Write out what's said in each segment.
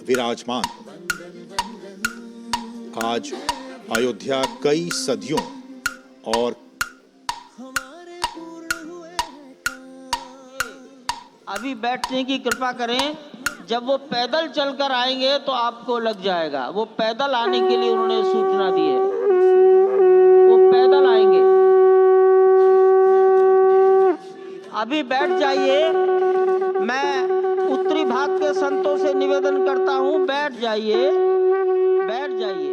विराजमान। आज अयोध्या कई सदियों और अभी बैठने की कृपा करें। जब वो पैदल चलकर आएंगे तो आपको लग जाएगा। वो पैदल आने के लिए उन्होंने सूचना दी है, वो पैदल आएंगे। अभी बैठ जाइए। मैं उत्तरी भाग के संतों से निवेदन करता हूं, बैठ जाइए, बैठ जाइए।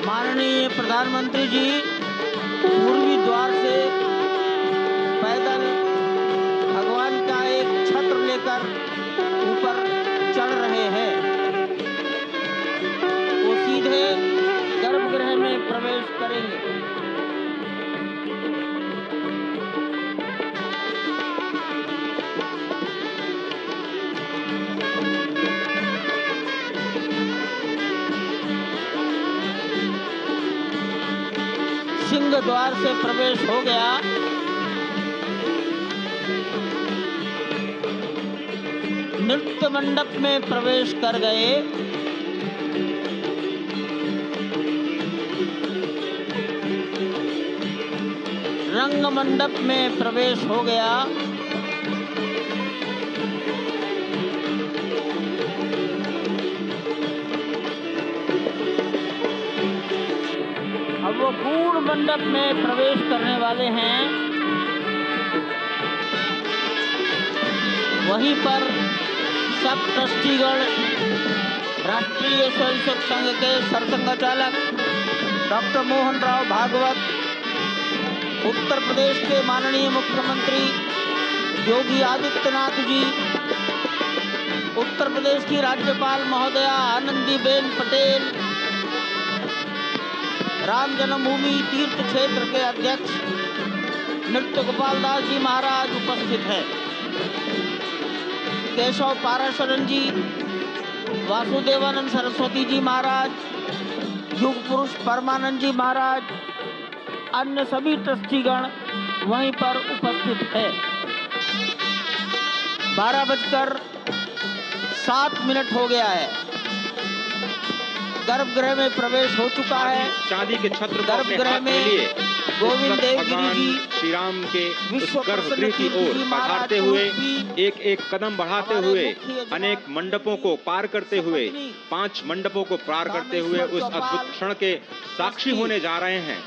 माननीय प्रधानमंत्री जी पूर्वी द्वार से पैदल भगवान का एक छत्र लेकर ऊपर चढ़ रहे हैं। वो सीधे गर्भगृह में प्रवेश करेंगे। सिंह द्वार से प्रवेश हो गया। नृत्य मंडप में प्रवेश कर गए। रंग मंडप में प्रवेश हो गया। अब वो पूर्ण मंडप में प्रवेश करने वाले हैं। वहीं पर सब ट्रस्टीगण, राष्ट्रीय स्वयंसेवक संघ के सरसंघचालक डॉक्टर मोहन राव भागवत, उत्तर प्रदेश के माननीय मुख्यमंत्री योगी आदित्यनाथ जी, उत्तर प्रदेश की राज्यपाल महोदया आनंदीबेन पटेल, राम जन्मभूमि तीर्थ क्षेत्र के अध्यक्ष नृत्य गोपाल दास जी महाराज उपस्थित हैं। केशव पाराशरन जी, वासुदेवानंद सरस्वती जी महाराज, युग पुरुष परमानंद जी महाराज, अन्य सभी ट्रस्टीगण वहीं पर उपस्थित है। 12:07 हो गया है। गर्भगृह में प्रवेश हो चुका है। चांदी के छत्र को अपने गर्भगृह हाथ में में लिए गोविंद देव गिरी जी श्री राम के विश्व उस गर्भगृह की ओर पधारते हुए, एक एक कदम बढ़ाते हुए, अनेक मंडपों को पार करते हुए, 5 मंडपों को पार करते हुए उस अद्भुत क्षण के साक्षी होने जा रहे हैं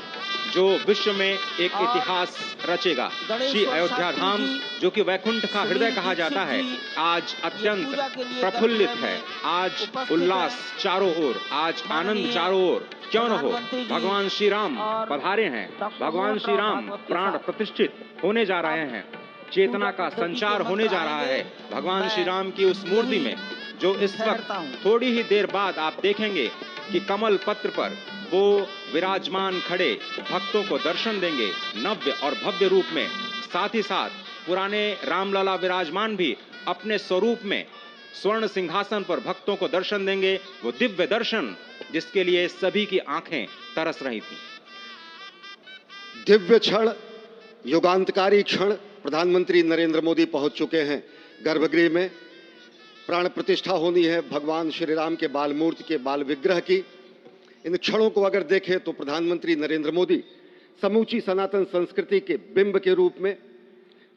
जो विश्व में एक इतिहास रचेगा। श्री अयोध्या धाम, जो कि वैकुंठ का हृदय कहा जाता है, आज अत्यंत प्रफुल्लित है। आज उल्लास चारों ओर, आज आनंद चारों ओर। क्यों न हो, भगवान श्री राम पधारे हैं। भगवान श्री राम प्राण प्रतिष्ठित होने जा रहे हैं। चेतना का संचार होने जा रहा है भगवान श्री राम की उस मूर्ति में, जो इस वक्त थोड़ी ही देर बाद आप देखेंगे कि कमल पत्र पर वो विराजमान खड़े भक्तों को दर्शन देंगे नव्य और भव्य रूप में। साथ ही साथ पुराने रामलला विराजमान भी अपने स्वरूप में स्वर्ण सिंहासन पर भक्तों को दर्शन देंगे। वो दिव्य दर्शन जिसके लिए सभी की आंखें तरस रही थी। दिव्य क्षण, युगांतकारी क्षण। प्रधानमंत्री नरेंद्र मोदी पहुंच चुके हैं गर्भगृह में। प्राण प्रतिष्ठा होनी है भगवान श्री राम के बाल मूर्ति के बाल विग्रह की। इन क्षणों को अगर देखें तो प्रधानमंत्री नरेंद्र मोदी समूची सनातन संस्कृति के बिंब के रूप में,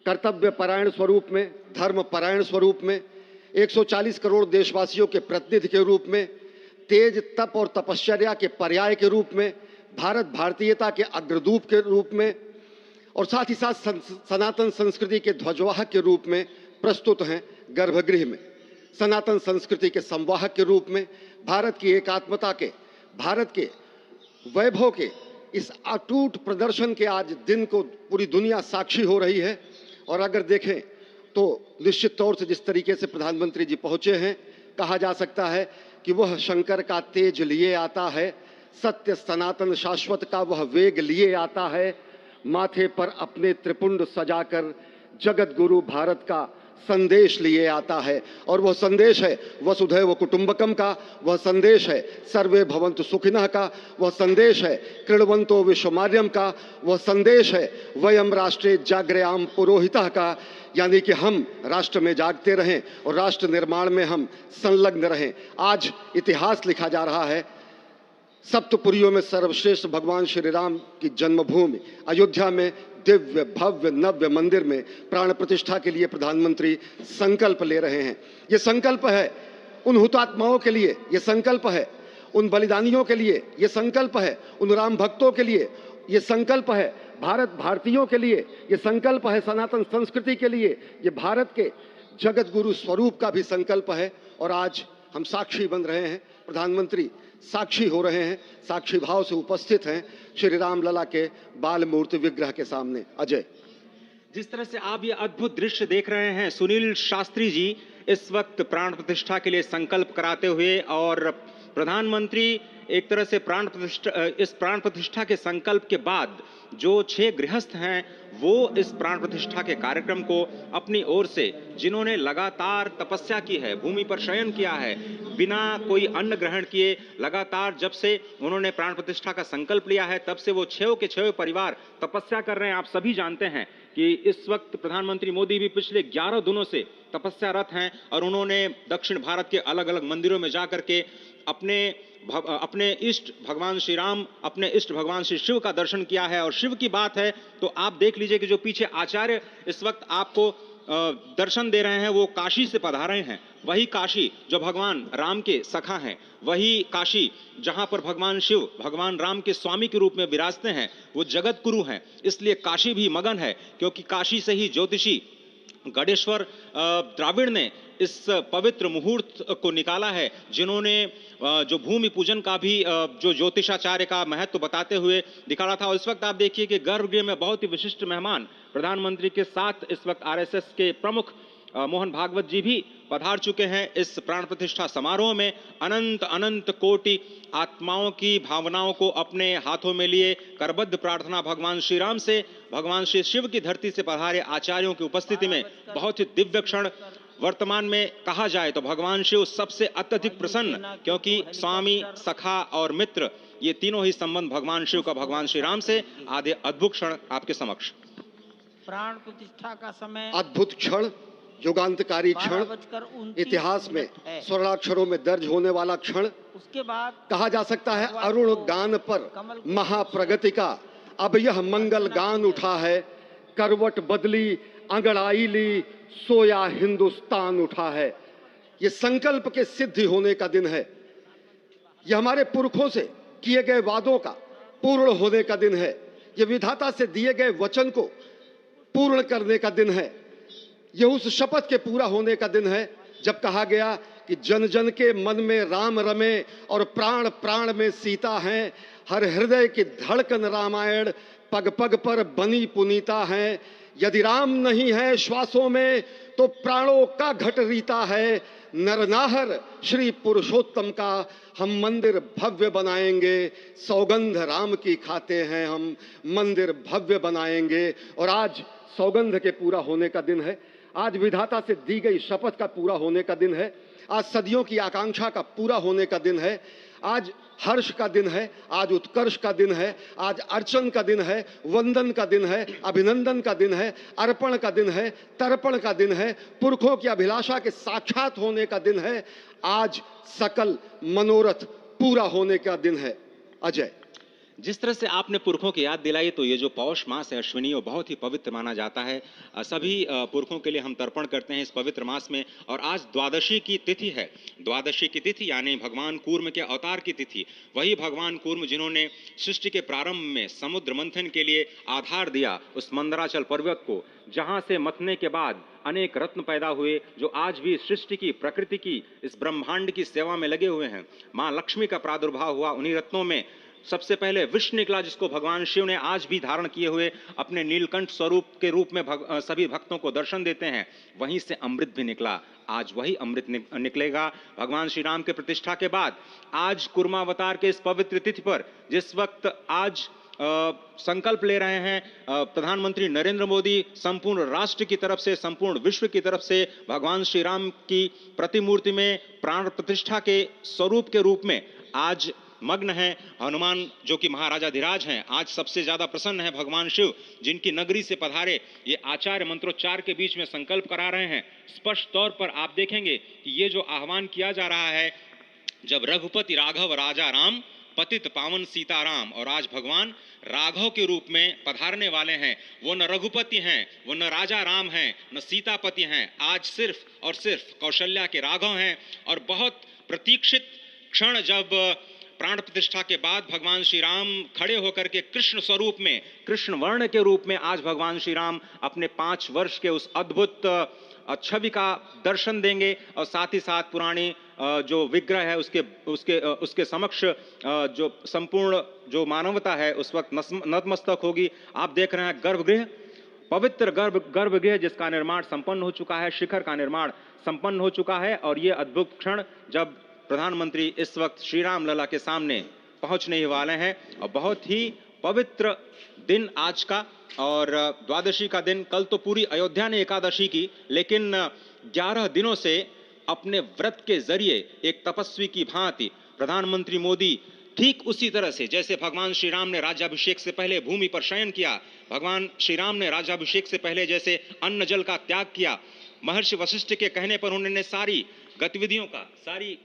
कर्तव्य परायण स्वरूप में, धर्म परायण स्वरूप में, 140 करोड़ देशवासियों के प्रतिनिधि के रूप में, तेज तप और तपश्चर्या के पर्याय के रूप में, भारत भारतीयता के अग्रदूत के रूप में और साथ ही साथ सनातन संस्कृति के ध्वजवाहक के रूप में प्रस्तुत हैं गर्भगृह में। सनातन संस्कृति के संवाहक के रूप में, भारत की एकात्मता के, भारत के वैभव के इस अटूट प्रदर्शन के आज दिन को पूरी दुनिया साक्षी हो रही है। और अगर देखें तो निश्चित तौर से जिस तरीके से प्रधानमंत्री जी पहुंचे हैं, कहा जा सकता है कि वह शंकर का तेज लिए आता है, सत्य सनातन शाश्वत का वह वेग लिए आता है, माथे पर अपने त्रिपुंड सजाकर जगत गुरु भारत का संदेश लिए आता है। और वह संदेश है वसुधैव कुटुंबकम का, वह संदेश है सर्वे भवन्तु सुखिनः का, वह संदेश है कृण्वन्तो विश्वमार्यम का, वह संदेश है वयम राष्ट्रे जाग्रयाम पुरोहितः का, यानी कि हम राष्ट्र में जागते रहें और राष्ट्र निर्माण में हम संलग्न रहें। आज इतिहास लिखा जा रहा है। सप्तपुरियों में सर्वश्रेष्ठ भगवान श्री राम की जन्मभूमि अयोध्या में दिव्य भव्य नव्य मंदिर में प्राण प्रतिष्ठा के लिए प्रधानमंत्री संकल्प ले रहे हैं। ये संकल्प है उन हुतात्माओं के लिए, ये संकल्प है उन बलिदानियों के लिए, ये संकल्प है उन राम भक्तों के लिए, ये संकल्प है भारत भारतीयों के लिए, ये संकल्प है सनातन संस्कृति के लिए, ये भारत के जगत गुरु स्वरूप का भी संकल्प है। और आज हम साक्षी बन रहे हैं, प्रधानमंत्री साक्षी हो रहे हैं, साक्षी भाव से उपस्थित हैं श्री राम लला के बाल मूर्ति विग्रह के सामने। अजय, जिस तरह से आप ये अद्भुत दृश्य देख रहे हैं, सुनील शास्त्री जी इस वक्त प्राण प्रतिष्ठा के लिए संकल्प कराते हुए, और प्रधानमंत्री एक तरह से इस प्राण प्रतिष्ठा के संकल्प के बाद जो 6 गृहस्थ हैं वो इस प्राण प्रतिष्ठा के कार्यक्रम को अपनी ओर से, जिन्होंने लगातार तपस्या की है, भूमि पर शयन किया है, बिना कोई अन्न ग्रहण किए लगातार जब से उन्होंने प्राण प्रतिष्ठा का संकल्प लिया है तब से वो 6 के 6 परिवार तपस्या कर रहे हैं। आप सभी जानते हैं कि इस वक्त प्रधानमंत्री मोदी भी पिछले 11 दिनों से तपस्यारत हैं और उन्होंने दक्षिण भारत के अलग अलग मंदिरों में जाकर के अपने इष्ट भगवान श्री राम, अपने इष्ट भगवान श्री शिव का दर्शन किया है। और शिव की बात है तो आप देख लीजिए कि जो पीछे आचार्य इस वक्त आपको दर्शन दे रहे हैं वो काशी से पधारे हैं। वही काशी जो भगवान राम के सखा हैं, वही काशी जहां पर भगवान शिव भगवान राम के स्वामी के रूप में विराजते हैं, वो जगत गुरु हैं। इसलिए काशी भी मगन है, क्योंकि काशी से ही ज्योतिषी गणेश्वर द्राविड़ ने इस पवित्र मुहूर्त को निकाला है, जिन्होंने जो भूमि पूजन का भी जो ज्योतिषाचार्य का महत्व बताते हुए दिखाना था। और इस वक्त आप देखिए कि गर्भगृह में बहुत ही विशिष्ट मेहमान प्रधानमंत्री के साथ इस वक्त आरएसएस के प्रमुख मोहन भागवत जी भी पधार चुके हैं। इस प्राण प्रतिष्ठा समारोह में अनंत अनंत कोटि आत्माओं की भावनाओं को अपने हाथों में लिए करबद्ध प्रार्थना भगवान श्री राम से, भगवान श्री शिव की धरती से पधारे आचार्यों की उपस्थिति में बहुत ही दिव्य क्षण। वर्तमान में कहा जाए तो भगवान शिव सबसे अत्यधिक प्रसन्न, क्योंकि स्वामी, सखा और मित्र ये तीनों ही संबंध भगवान शिव का भगवान श्री राम से। आधे अद्भुत क्षण आपके समक्ष। प्राण प्रतिष्ठा का समय अद्भुत क्षण, युगांतकारी क्षण, इतिहास में स्वर्णाक्षरों में दर्ज होने वाला क्षण। उसके बाद कहा जा सकता है अरुण गान पर महाप्रगति का अब यह मंगल गान उठा है, करवट बदली अंगड़ाई ली सोया हिंदुस्तान उठा है। ये संकल्प के सिद्धि होने का दिन है, यह हमारे पुरखों से किए गए वादों का पूर्ण होने का दिन है, यह विधाता से दिए गए वचन को पूर्ण करने का दिन है, यह उस शपथ के पूरा होने का दिन है जब कहा गया कि जन जन के मन में राम रमे और प्राण प्राण में सीता हैं, हर हृदय की धड़कन रामायण पग पग पर बनी पुनीता है। यदि राम नहीं है श्वासों में तो प्राणों का घट रीता है। नरनाहर श्री पुरुषोत्तम का हम मंदिर भव्य बनाएंगे, सौगंध राम की खाते हैं हम, मंदिर भव्य बनाएंगे। और आज सौगंध के पूरा होने का दिन है, आज विधाता से दी गई शपथ का पूरा होने का दिन है, आज सदियों की आकांक्षा का पूरा होने का दिन है, आज हर्ष का दिन है, आज उत्कर्ष का दिन है, आज अर्चन का दिन है, वंदन का दिन है, अभिनंदन का दिन है, अर्पण का दिन है, तर्पण का दिन है, पुरखों की अभिलाषा के साक्षात होने का दिन है, आज सकल मनोरथ पूरा होने का दिन है। अजय, जिस तरह से आपने पुरखों की याद दिलाई, तो ये जो पौष मास है अश्विनी, वो बहुत ही पवित्र माना जाता है। सभी पुरखों के लिए हम तर्पण करते हैं इस पवित्र मास में। और आज द्वादशी की तिथि है। द्वादशी की तिथि यानी भगवान कूर्म के अवतार की तिथि। वही भगवान कूर्म जिन्होंने सृष्टि के प्रारंभ में समुद्र मंथन के लिए आधार दिया उस मंदराचल पर्वत को, जहां से मथने के बाद अनेक रत्न पैदा हुए, जो आज भी सृष्टि की, प्रकृति की, इस ब्रह्मांड की सेवा में लगे हुए हैं। मां लक्ष्मी का प्रादुर्भाव हुआ उन्हीं रत्नों में। सबसे पहले विष निकला, जिसको भगवान शिव ने आज भी धारण किए हुए अपने नीलकंठ स्वरूप के रूप में सभी भक्तों को दर्शन देते हैं। वहीं से अमृत भी निकला। आज वही अमृत निकलेगा भगवान श्री राम के प्रतिष्ठा के बाद। आज कुर्मावतार के इस पवित्र तिथि पर, जिस वक्त आज संकल्प ले रहे हैं प्रधानमंत्री नरेंद्र मोदी, संपूर्ण राष्ट्र की तरफ से, संपूर्ण विश्व की तरफ से, भगवान श्री राम की प्रतिमूर्ति में प्राण प्रतिष्ठा के स्वरूप के रूप में आज मग्न है। हनुमान जो कि महाराजाधिराज हैं, आज सबसे ज्यादा प्रसन्न है भगवान शिव, जिनकी नगरी से पधारे ये आचार्य मंत्रोच्चार के बीच में संकल्प करा रहे हैं। स्पष्ट तौर पर आप देखेंगे कि ये जो आह्वान किया जा रहा है, जब रघुपति राघव राजा राम, पतित पावन सीताराम, और आज भगवान राघव के रूप में पधारने वाले हैं। वो न रघुपति हैं, वो न राजा राम हैं, न सीतापति हैं। आज सिर्फ और सिर्फ कौशल्या के राघव हैं। और बहुत प्रतीक्षित क्षण, जब प्राण प्रतिष्ठा के बाद भगवान श्री राम खड़े होकर के कृष्ण स्वरूप में, कृष्ण वर्ण के रूप में आज भगवान श्री राम अपने 5 वर्ष के उस अद्भुत छवि का दर्शन देंगे। और साथ ही साथ पुरानी जो विग्रह है उसके समक्ष जो संपूर्ण जो मानवता है उस वक्त नतमस्तक होगी। आप देख रहे हैं गर्भगृह, पवित्र गर्भगृह जिसका निर्माण संपन्न हो चुका है, शिखर का निर्माण संपन्न हो चुका है। और ये अद्भुत क्षण जब प्रधानमंत्री इस वक्त श्री राम लला के सामने पहुंचने ही वाले हैं। और बहुत ही पवित्र दिन आज का, और द्वादशी का दिन। कल तो पूरी अयोध्या ने एकादशी की, लेकिन 11 दिनों से अपने व्रत के जरिए एक तपस्वी की भांति प्रधानमंत्री मोदी ठीक उसी तरह से, जैसे भगवान श्री राम ने राज्याभिषेक से पहले भूमि पर शयन किया, भगवान श्री राम ने राज्याभिषेक से पहले जैसे अन्न जल का त्याग किया, महर्षि वशिष्ठ के कहने पर उन्होंने सारी गतिविधियों का, सारी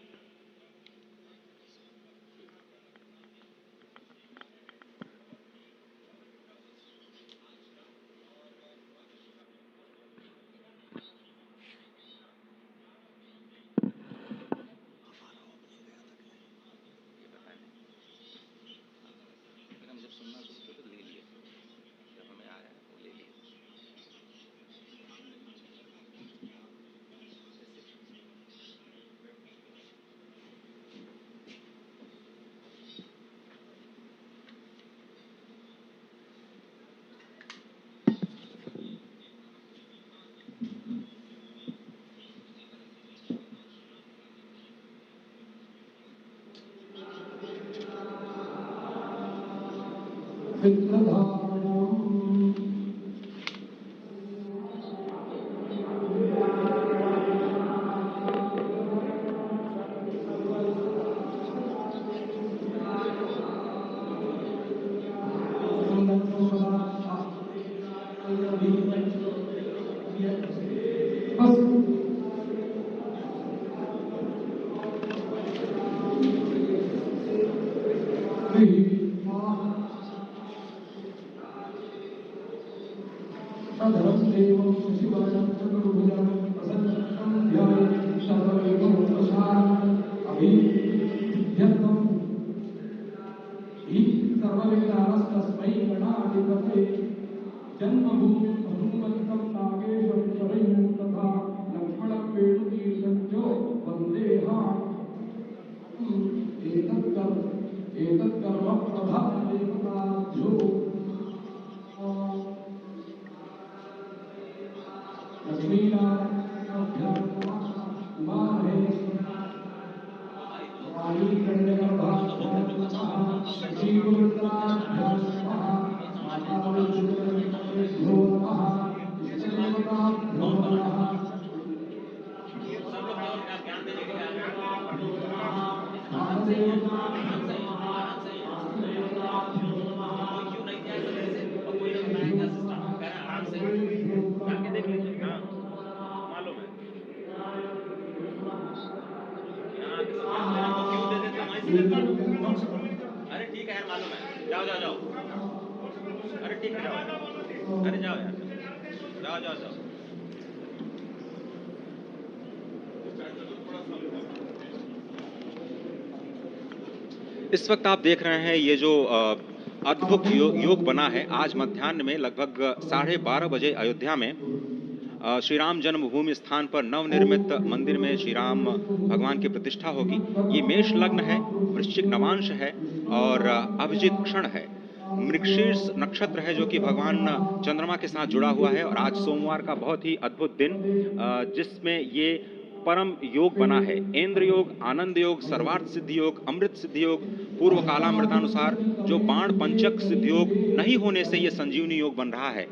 इस वक्त आप देख रहे हैं ये जो अद्भुत योग बना है। आज मध्याह्न में लगभग 12:30 बजे अयोध्या में श्री राम जन्मभूमि स्थान पर नवनिर्मित मंदिर में श्री राम भगवान की प्रतिष्ठा होगी। ये मेष लग्न है, वृश्चिक नवांश है और अभिजित क्षण है। मृगशीर्ष नक्षत्र है जो कि भगवान चंद्रमा के साथ जुड़ा हुआ है। और आज सोमवार का बहुत ही अद्भुत दिन जिसमें ये परम योग बना है। इंद्र योग, आनंद योग, सर्वार्थ सिद्धि योग, अमृत सिद्धि योग, पूर्व कालामृतानुसार जो बाण पंचक सिद्धि योग नहीं होने से ये संजीवनी योग बन रहा है।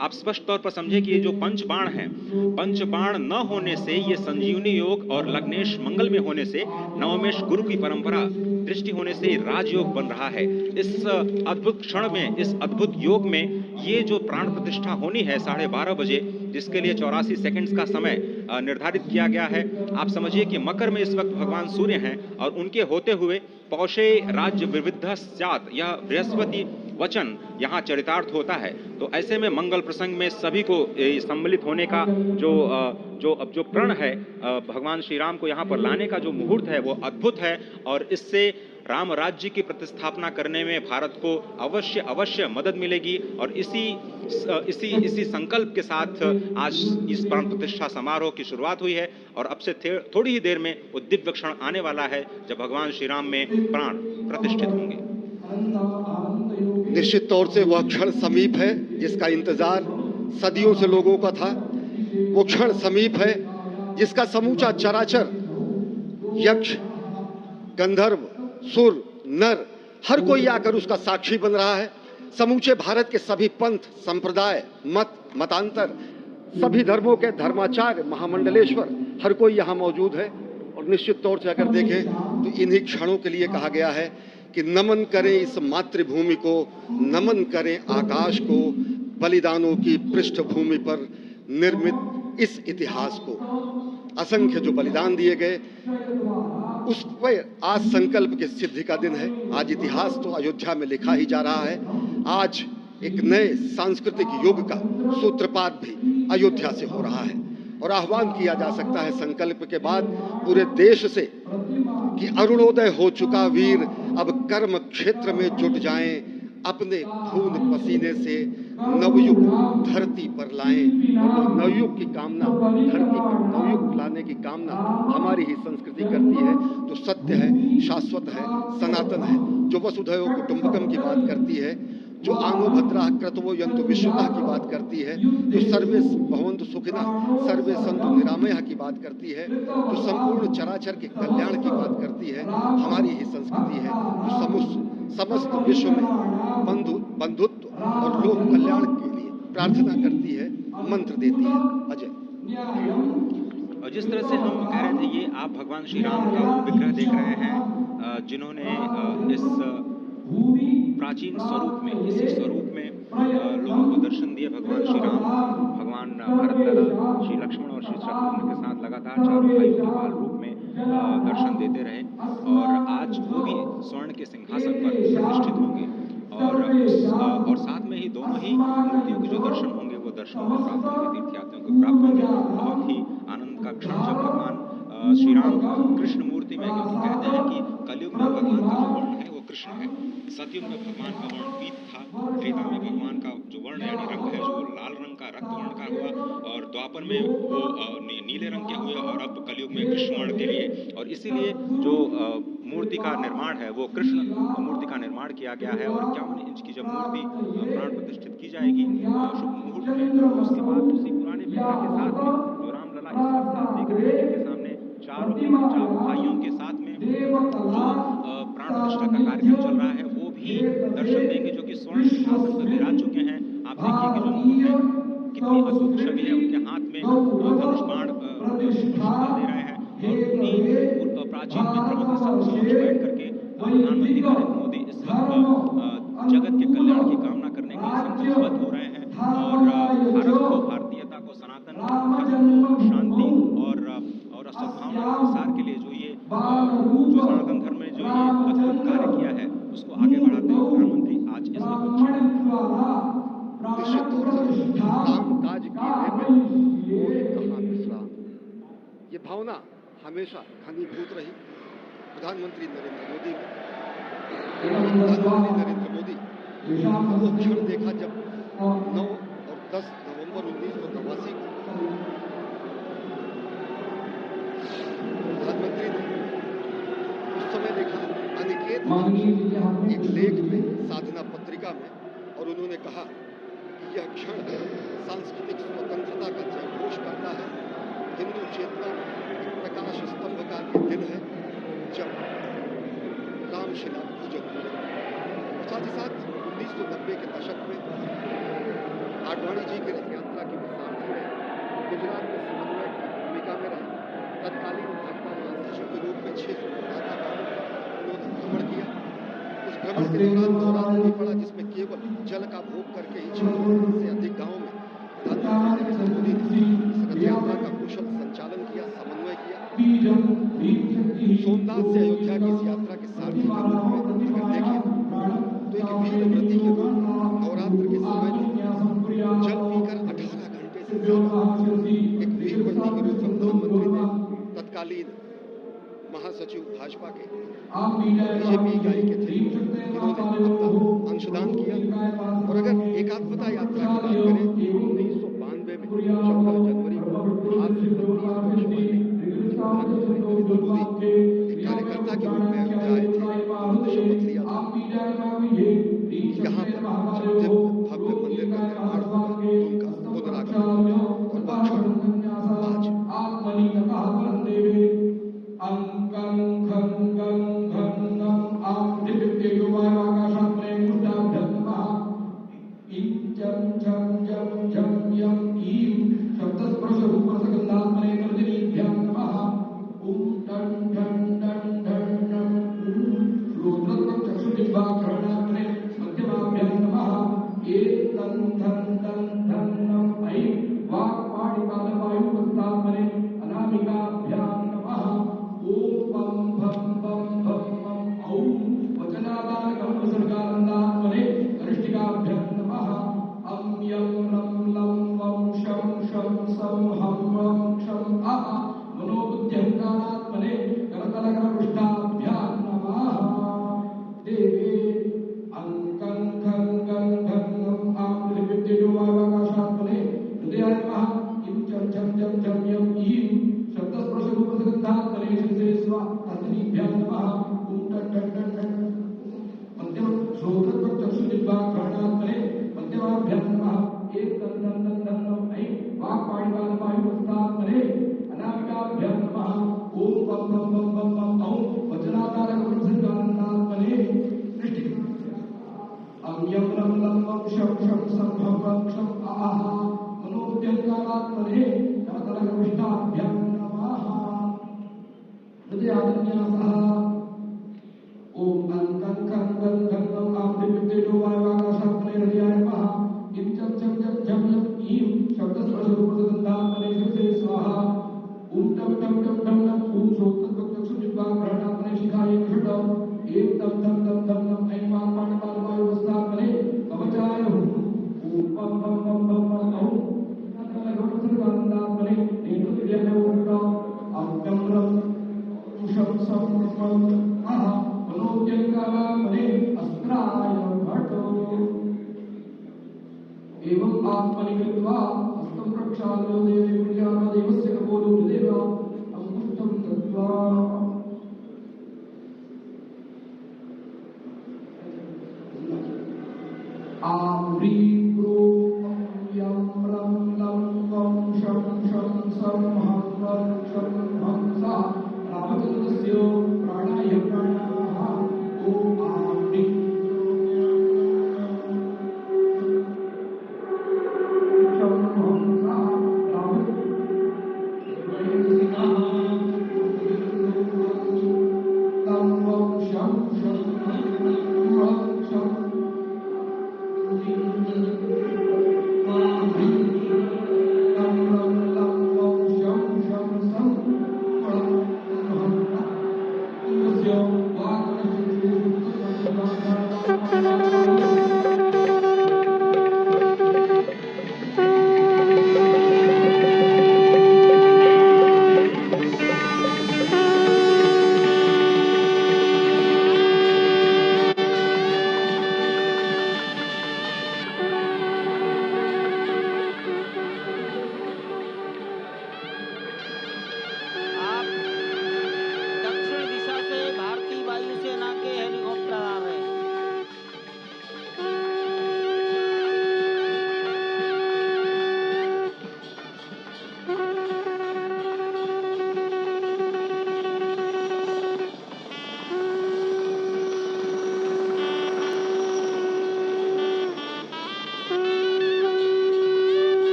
आप स्पष्ट तौर पर समझे कि ये जो पंच बाण हैं, पंच बाण न होने से ये संजीवनी योग और लग्नेश मंगल में होने से नवमेश गुरु की परंपरा दृष्टि होने से राजयोग बन रहा है। इस अद्भुत क्षण में, इस अद्भुत योग में ये जो प्राण प्रतिष्ठा होनी है 12:30 बजे, जिसके लिए 84 सेकंड्स का समय निर्धारित किया गया है। आप समझिए कि मकर में इस वक्त भगवान सूर्य हैं और उनके होते हुए पौषे राज्य विविध स्यात्, यह बृहस्पति वचन यहाँ चरितार्थ होता है। तो ऐसे में मंगल प्रसंग में सभी को सम्मिलित होने का जो प्रण है भगवान श्री राम को यहाँ पर लाने का जो मुहूर्त है वो अद्भुत है। और इससे राम राज्य की प्रतिस्थापना करने में भारत को अवश्य मदद मिलेगी। और इसी संकल्प के साथ आज इस प्राण प्रतिष्ठा समारोह की शुरुआत हुई है। और अब से थोड़ी ही देर में वो दिव्य क्षण आने वाला है जब भगवान श्री राम में प्राण प्रतिष्ठित होंगे। निश्चित तौर से वह क्षण समीप है जिसका इंतजार सदियों से लोगों का था। वो क्षण समीप है जिसका समूचा चराचर, यक्ष, गंधर्व, सुर, नर, हर कोई आकर उसका साक्षी बन रहा है। समूचे भारत के सभी पंथ, संप्रदाय, मतांतर, सभी धर्मों के धर्माचार्य, महामंडलेश्वर, हर कोई यहाँ मौजूद है। और निश्चित तौर से अगर देखें तो इन्हीं क्षणों के लिए कहा गया है कि नमन करें इस मातृभूमि को, नमन करें आकाश को, बलिदानों की पृष्ठभूमि पर निर्मित इस इतिहास को। असंख्य जो बलिदान दिए गए उस पर आज संकल्प की सिद्धि का दिन है। आज इतिहास तो अयोध्या में लिखा ही जा रहा है। आज एक नए सांस्कृतिक युग का सूत्रपात भी अयोध्या से हो रहा है। और आह्वान किया जा सकता है संकल्प के बाद पूरे देश से कि अरुणोदय हो चुका वीर अब कर्म क्षेत्र में जुट जाएं, अपने खून पसीने से नवयुग धरती पर लाएं। और उस नवयुग की कामना, धरती पर नवयुग लाने की कामना हमारी ही संस्कृति करती है। जो सत्य है, शाश्वत है, सनातन है, जो वसुधैव कुटुंबकम की बात करती है, जो आनो भद्रा क्रतवो यन्तु विश्वतः की बात करती है, जो सर्वे भवन्तु सुखिनः सर्वे सन्तु निरामयः की बात करती है, जो संपूर्ण चराचर के कल्याण की बात करती है, हमारी ही संस्कृति है। जो समस्त विश्व में बंधुत्व और लोक कल्याण के लिए प्रार्थना करती है, मंत्र देती है। अजय, और जिस तरह से हम कह रहे थे, ये आप भगवान श्री राम का विग्रह देख रहे हैं जिन्होंने इस प्राचीन स्वरूप में, इसी स्वरूप में लोगों को दर्शन दिए। भगवान श्री राम, भगवान भरतलाल, श्री लक्ष्मण और श्री शत्रुघ्न के साथ लगातार चारों भाइयों के बाल रूप में दर्शन देते रहे। और आज वो भी स्वर्ण के सिंहासन पर प्रतिष्ठित होंगे। और साथ में ही दोनों ही मूर्तियों के जो दर्शन होंगे वो दर्शन को प्राप्त होंगे, तीर्थयात्रियों को प्राप्त होंगे। बहुत ही आनंद का क्षण जब भगवान श्री राम कृष्ण मूर्ति में, क्योंकि कहते हैं कि कलयुग में भगवान का जो वर्ण है वो कृष्ण है। सतयुग में भगवान का वर्ण पीत था, त्रेता में भगवान का जो वर्ण यानी रंग है जो लाल रंग का, रक्त वर्ण का हुआ, और द्वापर में वो नीले रंग के हुए, और अब कलयुग में कृष्ण वर्ण के लिए। और इसीलिए जो मूर्ति का निर्माण है वो कृष्ण मूर्ति का निर्माण किया गया है। और 51 इंच की जब मूर्ति प्राण प्रतिष्ठित की जाएगी शुभ मुहूर्त में, उसके बाद उसी पुराने विग्रह के साथ में जो रामलला इस वक्त आप देख रहे हैं, जिनके सामने चारों भाइयों के साथ में जो प्राण प्रतिष्ठा का कार्यक्रम चल रहा है वो भी दर्शन देंगे, जो कि स्वर्ण सिंहासन पर विराज चुके हैं। आप देखिए कि जो मुकुट है कितनी अद्भुत छवि है, उनके हाथ में धनुष बाण दे रहे हैं। और उन्हीं प्राचीन विग्रहों के समक्ष बैठ करके प्रधानमंत्री नरेंद्र मोदी इस वक्त जगत के कल्याण की कामना करने के लिए संकल्पबद्ध हो रहे हैं। और भारत को, भारतीयता को, सनातन धर्म को शांति और सद्भावना के प्रसार के लिए जो सनातन धर्म में जो ये अद्भुत कार्य किया है उसको आगे बढ़ाते हुए प्रधानमंत्री आज इस निश्चित तौर से काम काज की भावना हमेशा घनीभूत रही। प्रधानमंत्री नरेंद्र मोदी वो क्षण देखा जब 9 और 10 नवंबर 1989 को प्रधानमंत्री ने उस समय देखा अनिकेत एक लेख में, साधना पत्रिका में, और उन्होंने कहा कि यह क्षण सांस्कृतिक स्वतंत्रता का जयघोष करता है, हिंदू चेतना में एक प्रकाश स्तंभ का ये दिन है जब रामशिला पूजन हुए। साथ ही साथ 1990 के दशक में आडवाणी जी की रथ यात्रा की मिसाल भी रहे। गुजरात में समन्वय की भूमिका में रहे। तत्कालीन भाजपा महासचिव के रूप में 600 गांवों का उन्होंने भ्रमण किया। उस भ्रमण के दौरान नवरात्र भी पड़ा जिसमें केवल जल का भोग करके ही 600 से अधिक गाँव में प्रधानमंत्री नरेंद्र मोदी ने इस रथ यात्रा का कुशल संचालन किया, समन्वय किया। सोमनाथ से अयोध्या की इस यात्रा के सारथी के रूप में अगर देखें तो एक वीर व्रती के रूप में नवरात्र के समय में जल पीकर 18 घंटे से ज्यादा एक वीर व्रती के रूप में प्रधानमंत्री ने तत्कालीन महासचिव भाजपा के बीजेपी इकाई के थे, इन्होंने अपना अंशदान किया। और अगर एकात्मता यात्रा की बात करें 1992 में 14 जनवरी को आज से 32 वर्ष पहले प्रधानमंत्री नरेंद्र मोदी एक कार्यकर्ता के रूप में अयोध्या आए थे। उन्होंने शपथ लिया था यहाँ पर जब दिव्य भव्य मंदिर का निर्माण होगा तो उनका पुनरागमन होगा। और वह क्षण आज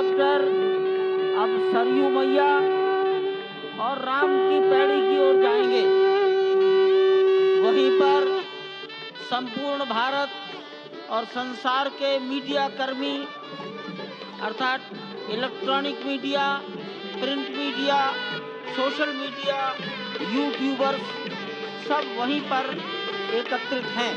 हेलीकॉप्टर अब सरयू मैया और राम की पैड़ी की ओर जाएंगे। वहीं पर संपूर्ण भारत और संसार के मीडिया कर्मी अर्थात electronic media, print media, social media, YouTubers सब वहीं पर एकत्रित हैं।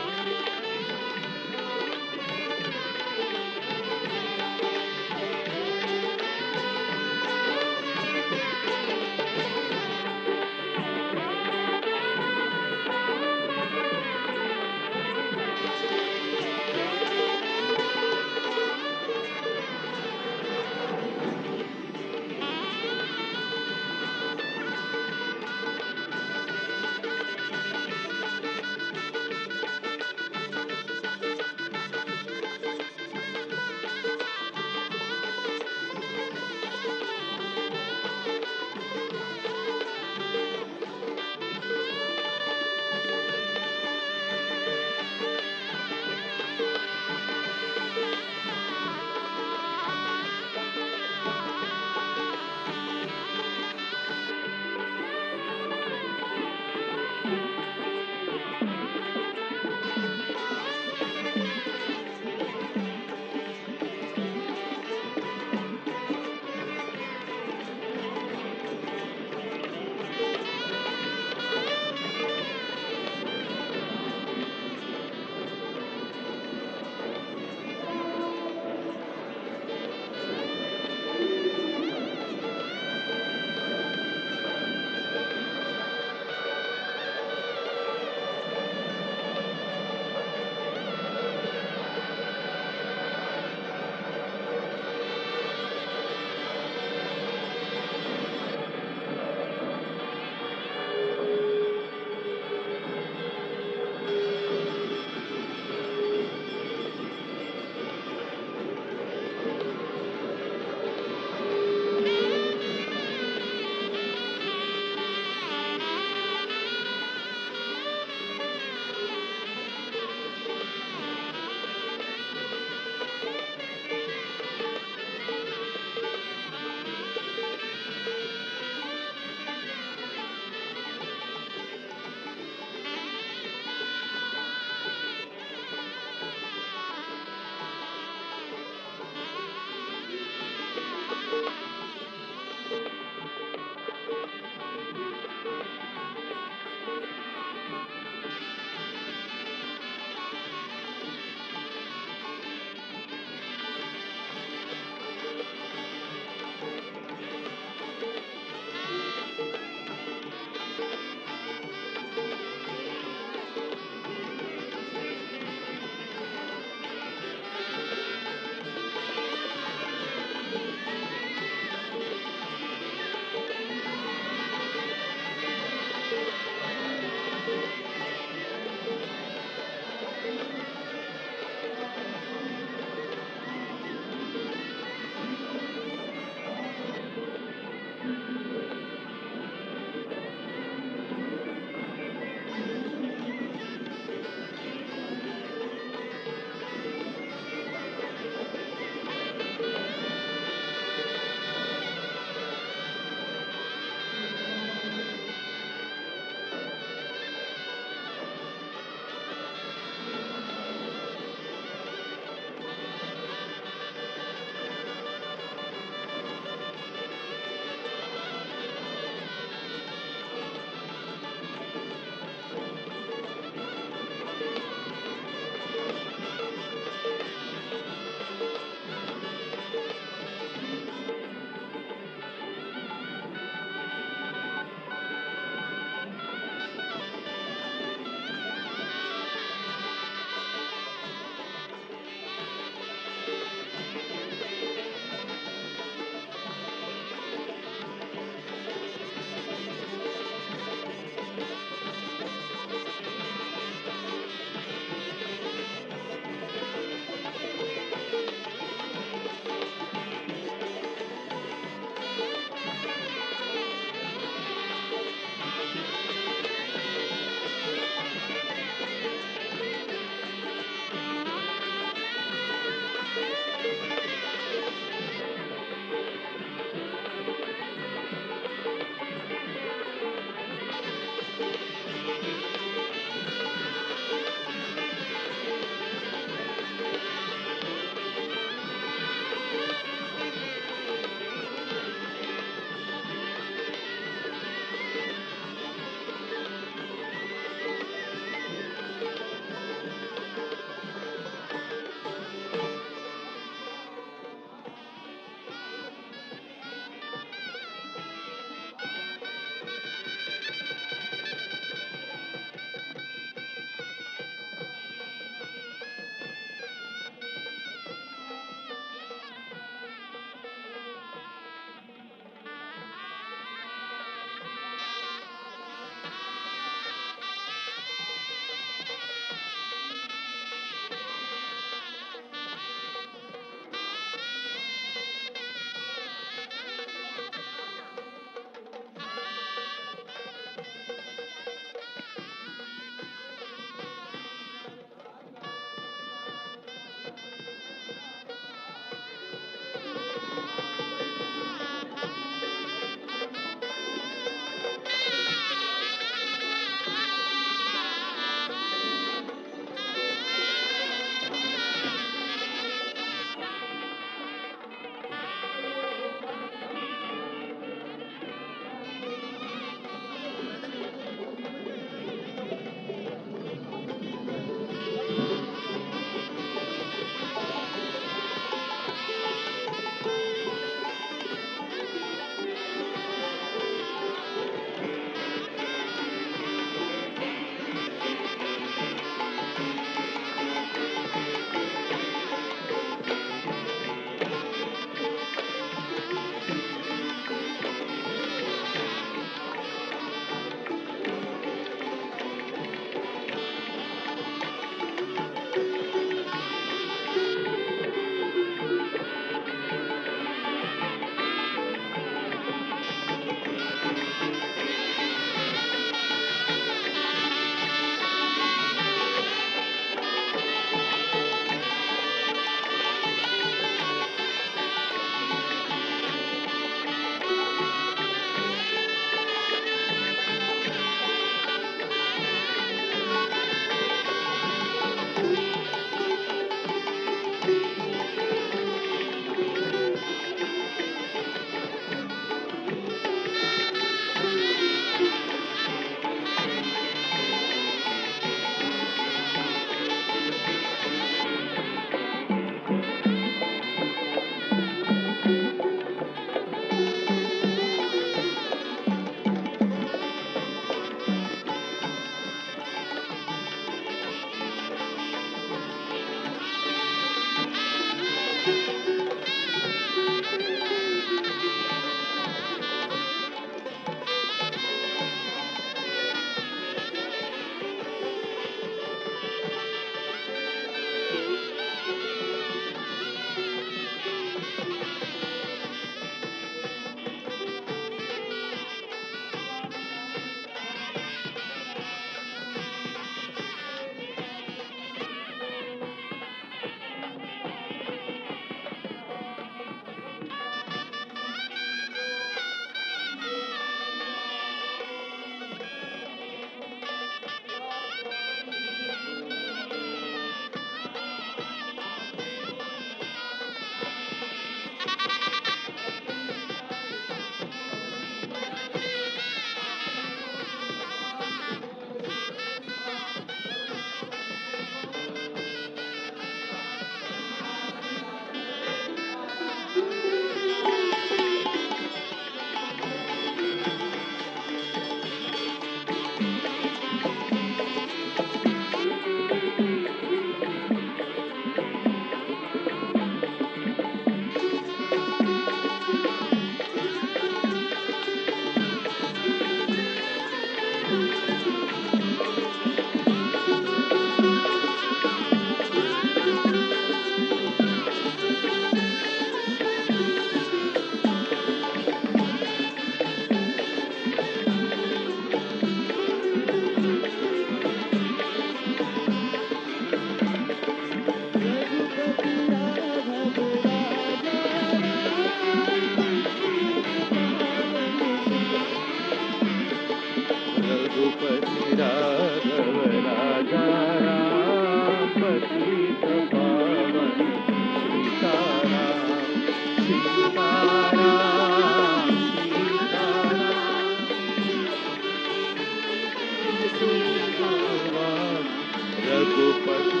रघुपति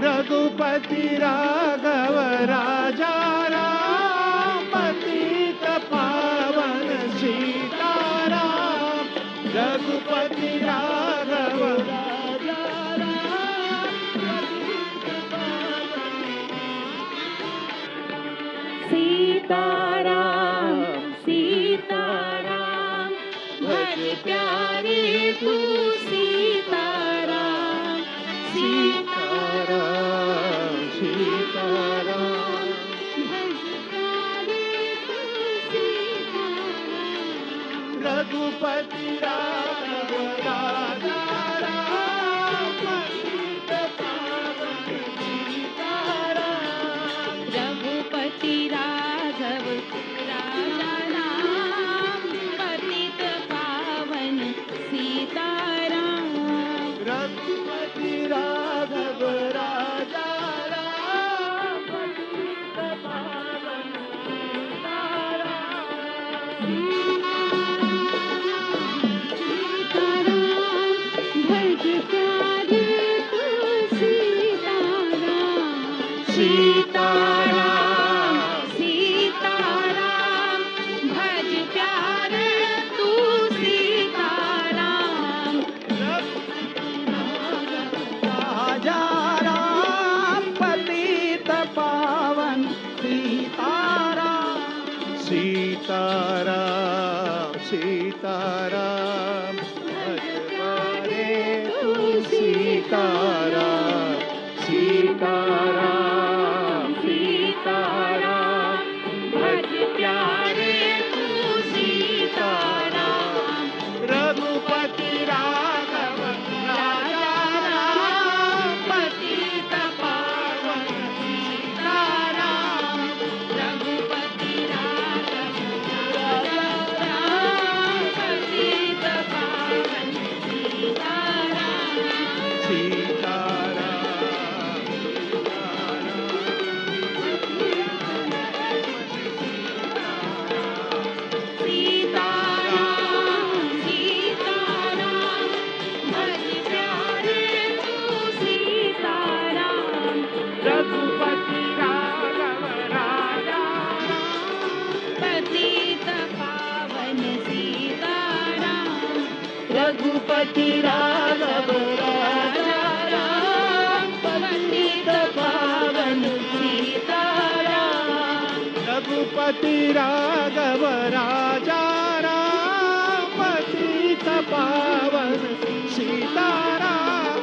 रघुपति राघव राजा राम पतित पावन सीताराम रघुपति राघव राजा सीताराम सीताराम भज प्यारे तू सीताराम सीताराम सीताराम भज प्यारे तू सीताराम रघुपति राघव राजा राम पतित पावन सीताराम रघुपति राघव राजा राम पतित पावन सीताराम रघुपति राघव राजा राम पतित पावन सीताराम सीताराम भज प्यारे तू सीताराम राजा राम पतित पावन सीताराम सीताराम सीताराम भज प्यारे तू सीताराम सीताराम सीताराम भज प्यारे तू सीताराम रघुपति राघव राजा राम पतित पावन सीताराम रघुपति राघव राजा राम पतित पावन सीताराम सीताराम सीताराम भज प्यारे तू सीताराम रघुपति राघव राजा पतित पावन सीताराम रघुपति राघव राजा राम पतित पावन सीताराम रघुपति राघव राजा राम पतित पावन सीताराम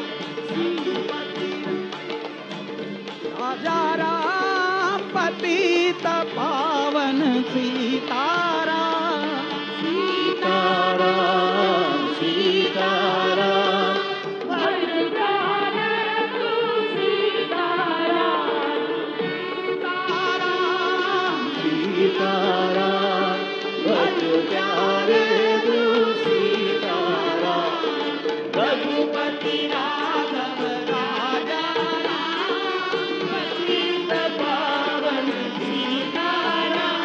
राजा राम पतित पावन सीताराम सीताराम सीताराम भज प्यारे तू सीताराम सीताराम भज प्यारे तू सीताराम रघुपति राघव राजा राम पतित पावन सीताराम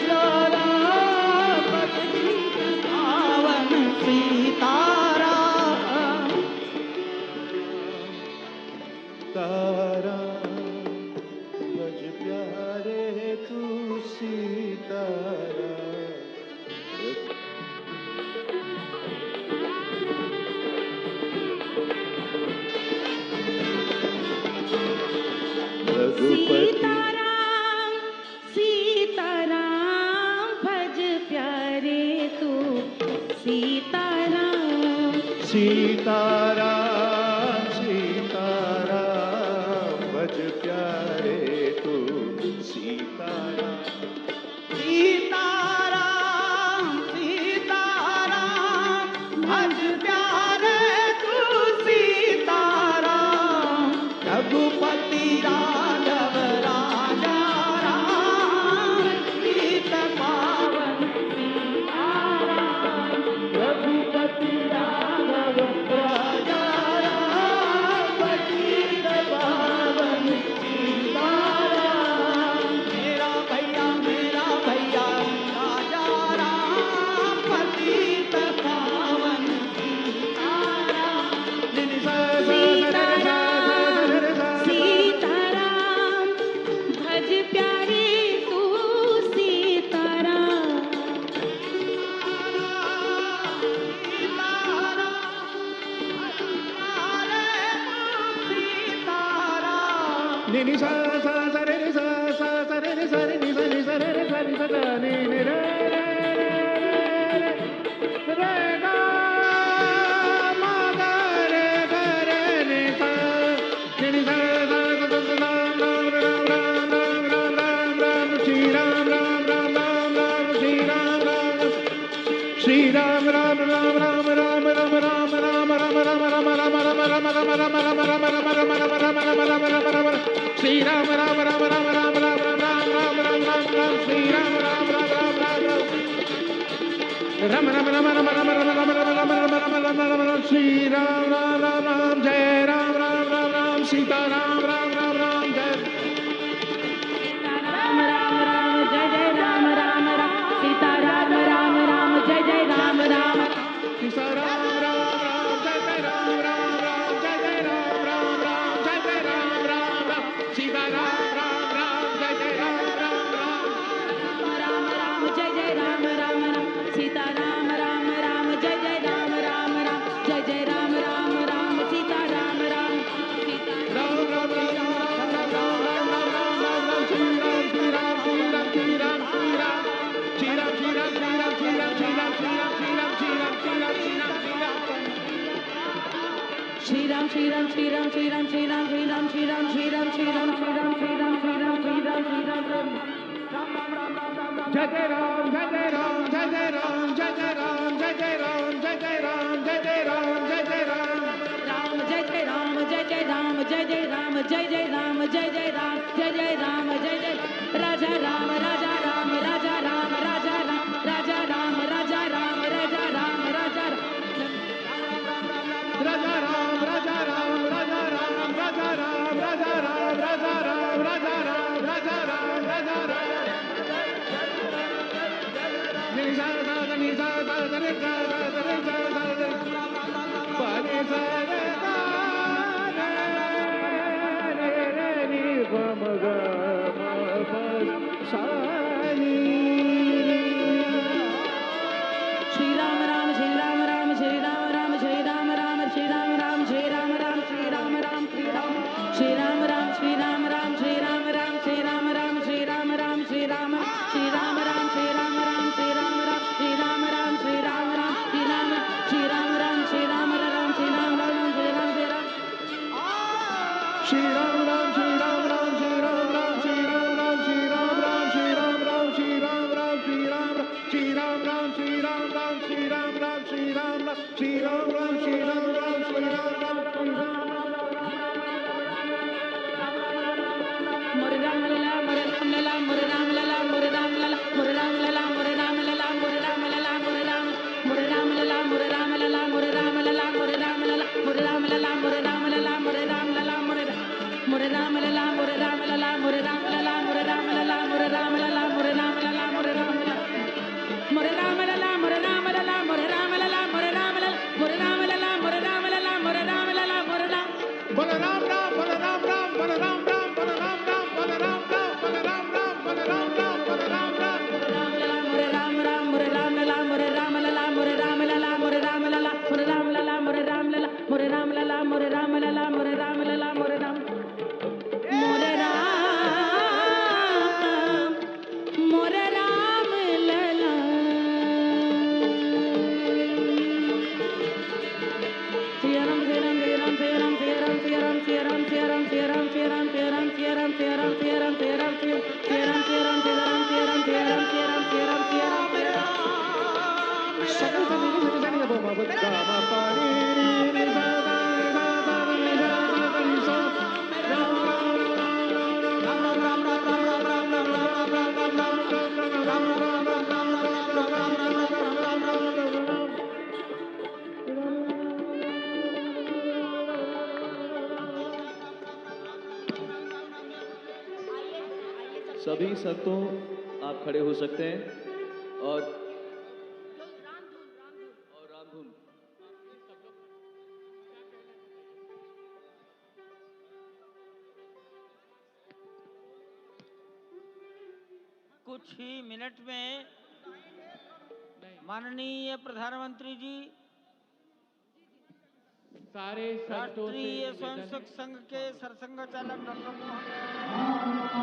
राजा राम पतित पावन सीताराम तारा भज प्यारे तू सीताराम रघुपति सीताराम सीताराम भज प्यारे तू सीताराम सीताराम सीताराम भज प्यारे तू सीताराम सीताराम सीताराम भज प्यारे तू सीताराम रघुपति राघव राजा राम पतित पावन सीताराम रघुपति राघव राजा राम पतित पावन सीताराम सभी संतों आप खड़े हो सकते हैं और रामधुन कुछ ही मिनट में माननीय प्रधानमंत्री जी सारे संतों से राष्ट्रीय निवेदन स्वयंसेवक संघ के सरसंघ चालक डॉक्टर मोहन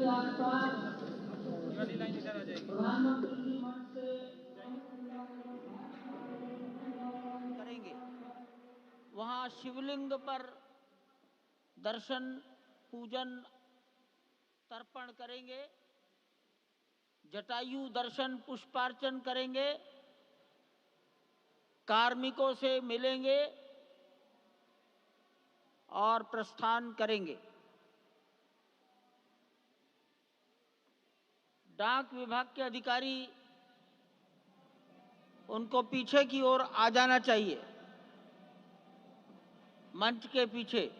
के आसपास प्रधानमंत्री जी मंच से करेंगे। वहां शिवलिंग पर दर्शन पूजन तर्पण करेंगे, जटायु दर्शन पुष्पार्चन करेंगे, कार्मिकों से मिलेंगे और प्रस्थान करेंगे। डाक विभाग के अधिकारी उनको पीछे की ओर आ जाना चाहिए, मंच के पीछे।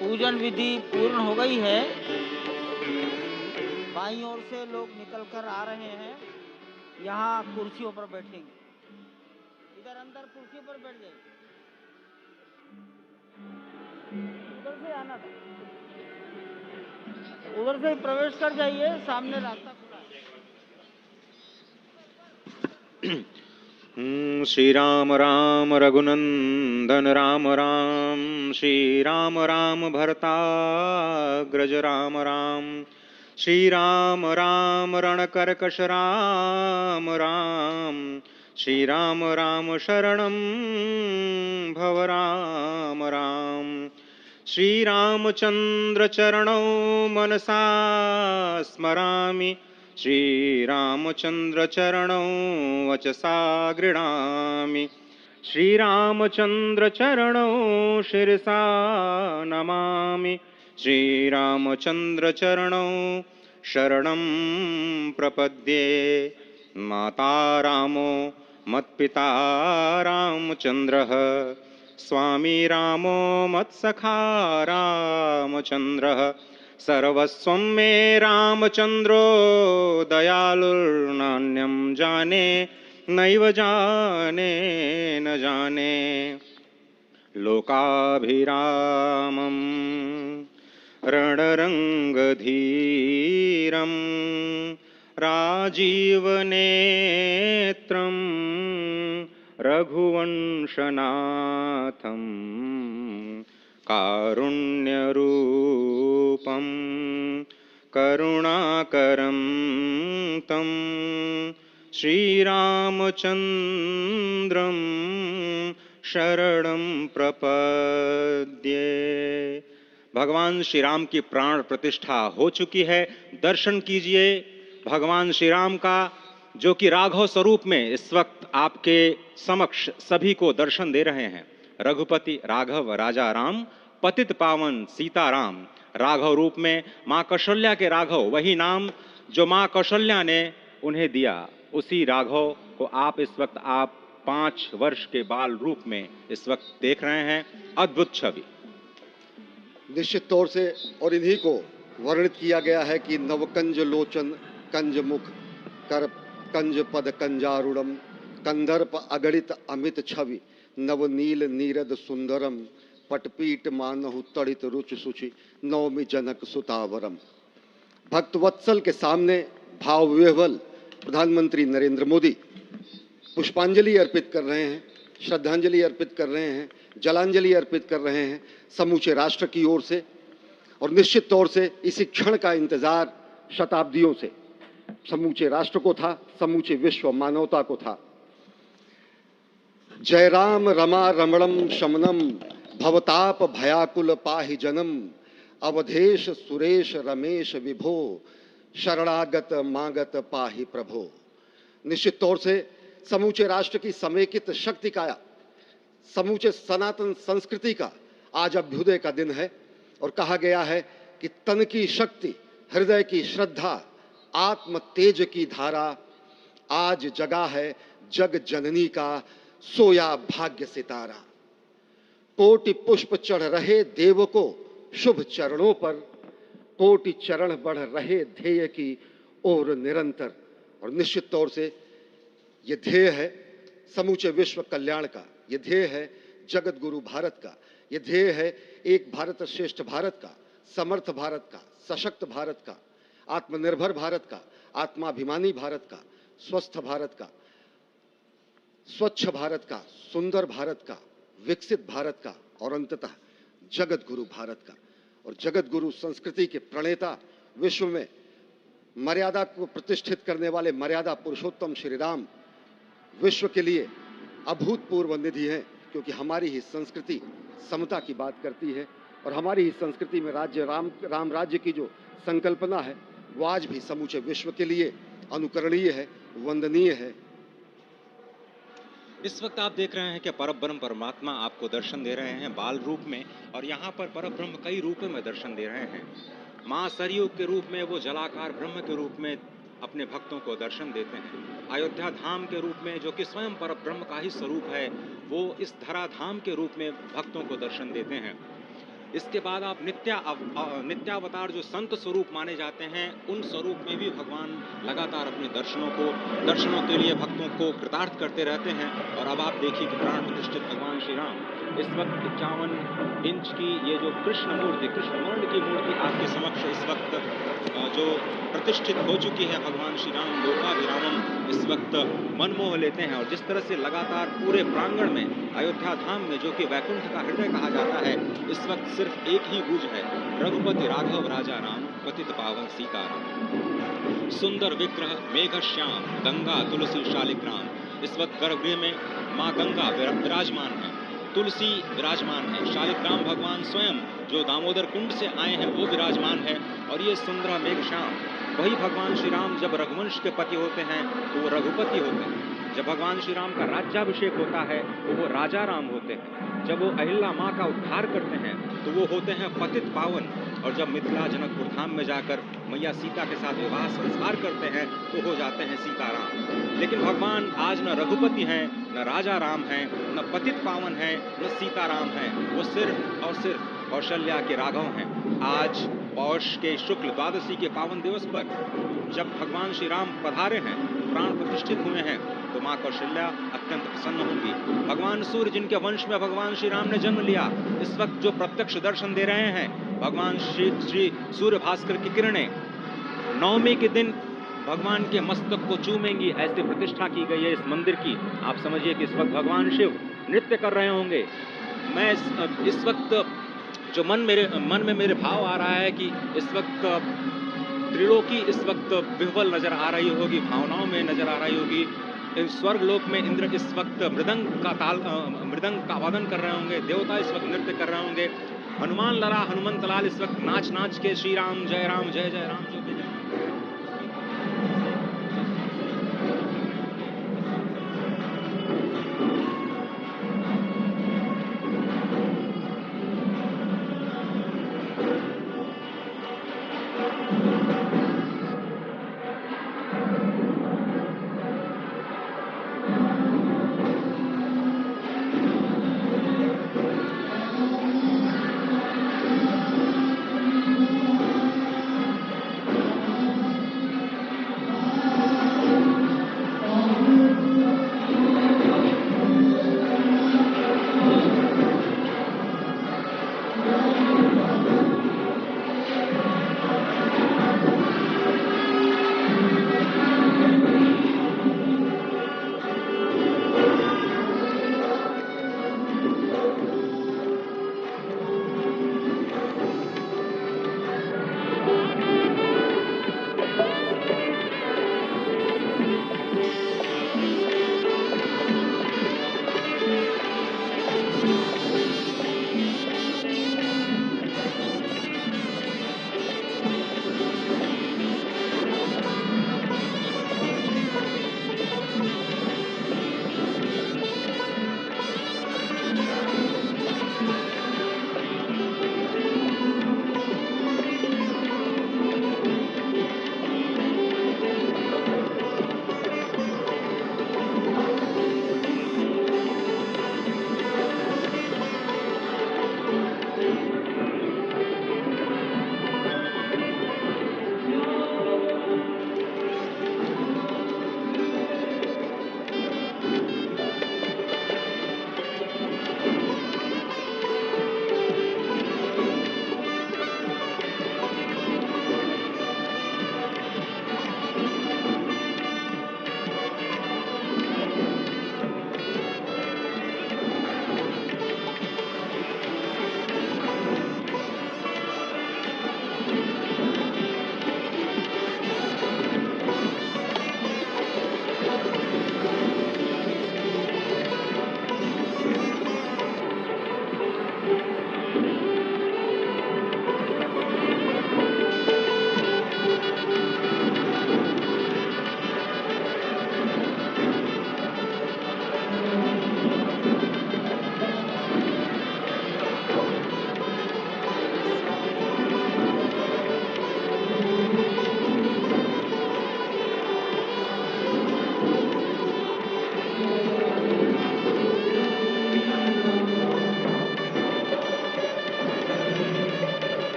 पूजन विधि पूर्ण हो गई है। बाईं ओर से लोग निकल कर आ रहे हैं, यहाँ कुर्सियों पर बैठेंगे। इधर अंदर कुर्सी पर बैठ जाइए, उधर से आना था, उधर से प्रवेश कर जाइए, सामने रास्ता खुला है। श्री राम राम रघुनंदन राम राम, श्री राम राम भरताग्रज राम राम, श्री राम राम रणकर्कश राम राम, श्री राम राम शरणं भव राम राम। श्री रामचंद्र चरणौ मनसा स्मरामि, श्री रामचंद्र चरणौ वचसा गृह्णामि, श्री रामचंद्र चरणौ शिरसा नमामि, श्रीरामचंद्र चरणौ शरणं प्रपद्ये। माता रामो मत्पिता रामचंद्रः, स्वामी रामो मत्सखा रामचंद्रः। सर्वस्वं मे रामचंद्रो दयालुर्नान्यं जाने नैव जाने न जाने। लोकाभिरामम् रणरङ्गधीरं राजीवनेत्रं रघुवंशनाथं कारुण्यरूपं करुणाकरं तं श्रीरामचन्द्रं शरणं प्रपद्ये। भगवान श्री राम की प्राण प्रतिष्ठा हो चुकी है। दर्शन कीजिए भगवान श्री राम का, जो कि राघव स्वरूप में इस वक्त आपके समक्ष सभी को दर्शन दे रहे हैं। रघुपति राघव राजा राम, पतित पावन सीताराम। राघव रूप में माँ कौशल्या के राघव, वही नाम जो माँ कौशल्या ने उन्हें दिया, उसी राघव को आप इस वक्त 5 वर्ष के बाल रूप में इस वक्त देख रहे हैं। अद्भुत छवि। निश्चित तौर से और इन्हीं को वर्णित किया गया है कि नवकंज लोचन कंज मुख कर कंज पद कंजारुणम कंदर्प अगणित अमित छवि नवनील नीरद सुंदरम पटपीट मानहु तड़ित रुचि सुचि नवमी जनक सुतावरम। भक्तवत्सल के सामने भाव विह्वल प्रधानमंत्री नरेंद्र मोदी पुष्पांजलि अर्पित कर रहे हैं, श्रद्धांजलि अर्पित कर रहे हैं, जलांजलि अर्पित कर रहे हैं समूचे राष्ट्र की ओर से। और निश्चित तौर से इसी क्षण का इंतजार शताब्दियों से समूचे राष्ट्र को था, समूचे विश्व मानवता को था। जय राम रमा रमणम शमनम भवताप भयाकुल पाहि जनम अवधेश सुरेश रमेश विभो शरणागत मागत पाहि प्रभो। निश्चित तौर से समूचे राष्ट्र की समेकित शक्ति का, समूचे सनातन संस्कृति का आज अभ्युदय का दिन है। और कहा गया है कि तन की शक्ति, हृदय की श्रद्धा, आत्म तेज की धारा आज जगा है जग जननी का सोया भाग्य सितारा। कोटि पुष्प चढ़ रहे देव को शुभ चरणों पर, कोटि चरण बढ़ रहे ध्येय की ओर निरंतर। और निश्चित तौर से ये ध्येय है समूचे विश्व कल्याण का, ये ध्येय है जगत गुरु भारत का, ये ध्येय है एक भारत श्रेष्ठ भारत का, समर्थ भारत का, सशक्त भारत का, आत्मनिर्भर भारत का, आत्माभिमानी भारत का, स्वस्थ भारत का, स्वच्छ भारत का, सुंदर भारत का, विकसित भारत का और अंततः जगत गुरु भारत का। और जगत गुरु संस्कृति के प्रणेता, विश्व में मर्यादा को प्रतिष्ठित करने वाले मर्यादा पुरुषोत्तम श्री राम विश्व के लिए अभूतपूर्व निधि है, क्योंकि हमारी ही संस्कृति समता की बात करती है और हमारी ही संस्कृति में राज्य राम राज्य की जो संकल्पना है वो आज भी समूचे विश्व के लिए अनुकरणीय है, वंदनीय है। इस वक्त आप देख रहे हैं कि परब्रह्म परमात्मा आपको दर्शन दे रहे हैं बाल रूप में, और यहाँ पर परब्रह्म कई रूपों में दर्शन दे रहे हैं। माँ सरयू के रूप में वो जलाकार ब्रह्म के रूप में अपने भक्तों को दर्शन देते हैं। अयोध्या धाम के रूप में, जो कि स्वयं परब्रह्म का ही स्वरूप है, वो इस धरा धाम के रूप में भक्तों को दर्शन देते हैं। इसके बाद आप नित्यावतार जो संत स्वरूप माने जाते हैं, उन स्वरूप में भी भगवान लगातार अपने दर्शनों के लिए भक्तों को कृतार्थ करते रहते हैं। और अब आप देखिए कि प्राण प्रतिष्ठित भगवान श्री राम इस वक्त 51 इंच की ये जो कृष्ण वर्ण की मूर्ति आपके समक्ष इस वक्त जो प्रतिष्ठित हो चुकी है, भगवान श्री राम लोकाभिरामम इस वक्त मनमोह लेते हैं। और जिस तरह से लगातार पूरे प्रांगण में अयोध्या धाम में, जो कि वैकुंठ का हृदय कहा जाता है, इस वक्त सिर्फ एक ही गूंज है, रघुपति राघव राजा राम, पतित पावन सीताराम। सुंदर विग्रह मेघ श्याम, गंगा तुलसी शालिग्राम। इस वक्त गर्भगृह में माँ गंगा विराजमान है, तुलसी विराजमान है, शालिग्राम भगवान स्वयं जो दामोदर कुंड से आए हैं वो विराजमान है। और ये सुंदर मेघ श्याम, वही भगवान श्री राम जब रघुवंश के पति होते हैं तो वो रघुपति होते हैं। जब भगवान श्री राम का राज्याभिषेक होता है तो वो राजा राम होते हैं। जब वो अहिल्या माँ का उद्धार करते हैं तो वो होते हैं पतित पावन, और जब मिथिला जनकपुर धाम में जाकर मैया सीता के साथ विवाह संस्कार करते हैं तो हो जाते हैं सीताराम। लेकिन भगवान आज न रघुपति हैं, न राजा राम हैं, न पतित पावन हैं, न सीताराम हैं, वो सिर्फ और सिर्फ कौशल्या के राघव हैं। आज पौष के शुक्ल द्वादशी के पावन दिवस पर जब भगवान श्री राम पधारे हैं, प्राण प्रतिष्ठित हुए हैं, तो माँ कौशल्या अत्यंत प्रसन्न होंगी। भगवान सूर्य जिनके वंश में भगवान श्री राम ने जन्म लिया, इस वक्त जो प्रत्यक्ष दर्शन दे रहे हैं, भगवान श्री सूर्य भास्कर की किरणें नवमी के दिन भगवान के मस्तक को चूमेंगी, ऐसी प्रतिष्ठा की गई है इस मंदिर की। आप समझिए कि इस वक्त भगवान शिव नृत्य कर रहे होंगे। मैं इस वक्त जो मन में मेरे भाव आ रहा है कि इस वक्त त्रिलोकी इस वक्त विह्वल नजर आ रही होगी, भावनाओं में नजर आ रही होगी। स्वर्ग लोक में इंद्र इस वक्त मृदंग का वादन कर रहे होंगे, देवता इस वक्त नृत्य कर रहे होंगे, हनुमान लला हनुमंत लाल इस वक्त नाच नाच के श्री राम जय जय राम जो भी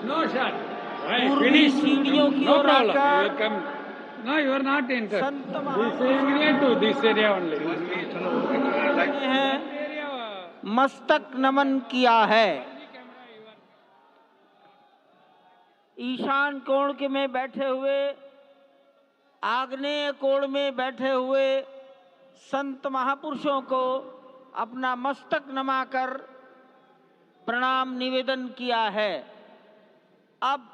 No, sir. Right, पूर्वी finish. सीढ़ियों की No ओर problem. You आकर will come. No, you are not entered. Sant This महापुरुष area to this area only. हैं मस्तक नमन किया है। ईशान कोण के में बैठे हुए, आग्नेय कोण में बैठे हुए संत महापुरुषों को अपना मस्तक नमाकर प्रणाम निवेदन किया है। अब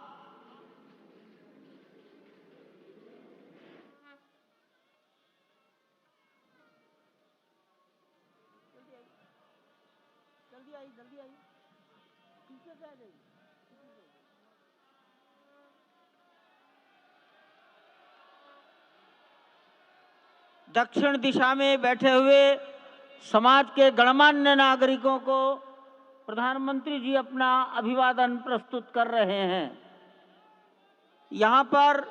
जल्दी आई पीछे से आ जाइए। दक्षिण दिशा में बैठे हुए समाज के गणमान्य नागरिकों को प्रधानमंत्री जी अपना अभिवादन प्रस्तुत कर रहे हैं। यहाँ पर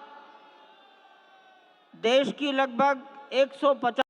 देश की लगभग 150